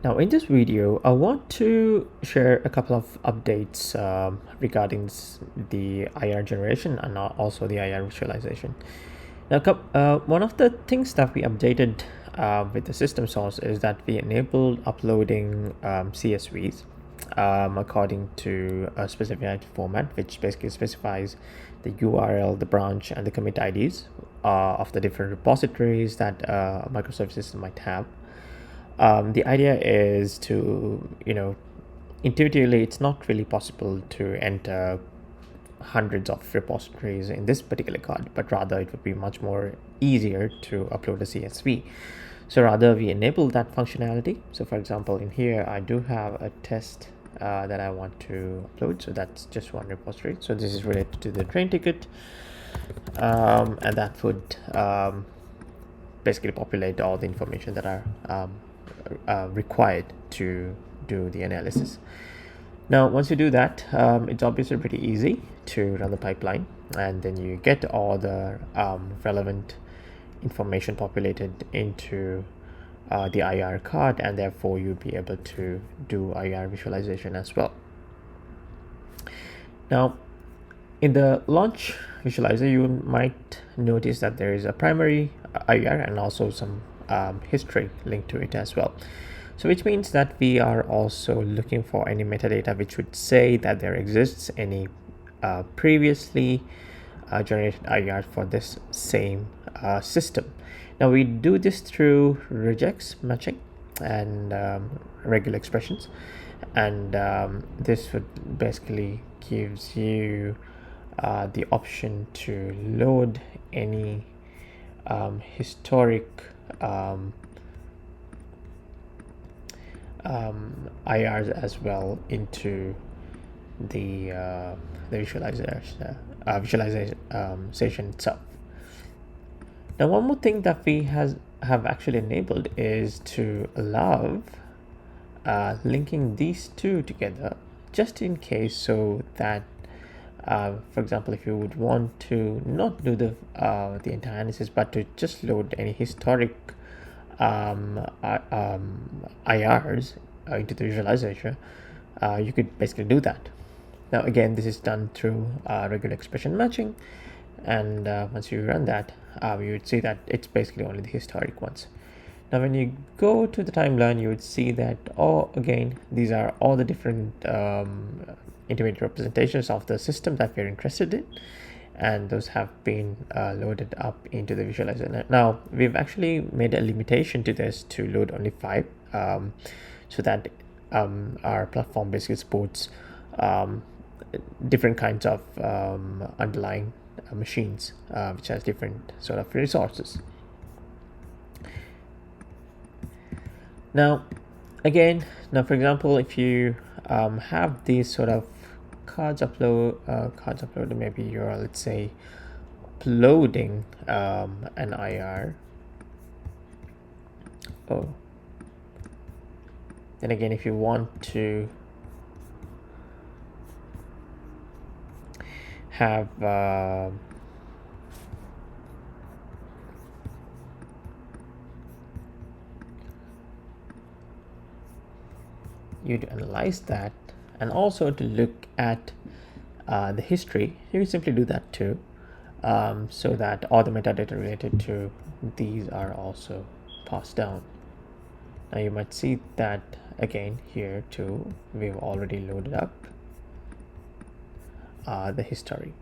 Now in this video, I want to share a couple of updates regarding the IR generation and also the IR visualization. Now, one of the things that we updated with the system source is that we enabled uploading CSVs according to a specified format, which basically specifies the URL, the branch, and the commit IDs of the different repositories that a microservices might have. The idea is to, intuitively, it's not really possible to enter hundreds of repositories in this particular card, but rather it would be much more easier to upload a CSV. So rather we enable that functionality. So for example, in here, I do have a test that I want to upload. So that's just one repository. So this is related to the train ticket. And that would basically populate all the information that are required to do the analysis. Now, once you do that, it's obviously pretty easy to run the pipeline, and then you get all the relevant information populated into the IR card, and therefore you'll be able to do IR visualization as well. Now, in the launch visualizer, you might notice that there is a primary IR and also some history linked to it as well. So which means that we are also looking for any metadata which would say that there exists any previously generated IR for this same system. Now we do this through regex matching and regular expressions, and this would basically gives you the option to load any historic IRs as well into the visualization itself. Now, one more thing that we have actually enabled is to allow linking these two together, just in case, so that for example, if you would want to not do the entire analysis, but to just load any historic IRs into the visualization, you could basically do that. Now again, this is done through regular expression matching, and once you run that, you would see that it's basically only the historic ones. Now when you go to the timeline, you would see that, again, these are all the different intermediate representations of the system that we're interested in, and those have been loaded up into the visualizer. Now we've actually made a limitation to this to load only 5, so that our platform basically supports different kinds of underlying machines which has different sort of resources. Now again, for example, if you have these sort of cards uploaded, maybe you're, let's say, uploading an IR. Then again, if you want to have you'd analyze that, and also to look at the history, you can simply do that too, so that all the metadata related to these are also passed down. Now you might see that again here too, we've already loaded up the history.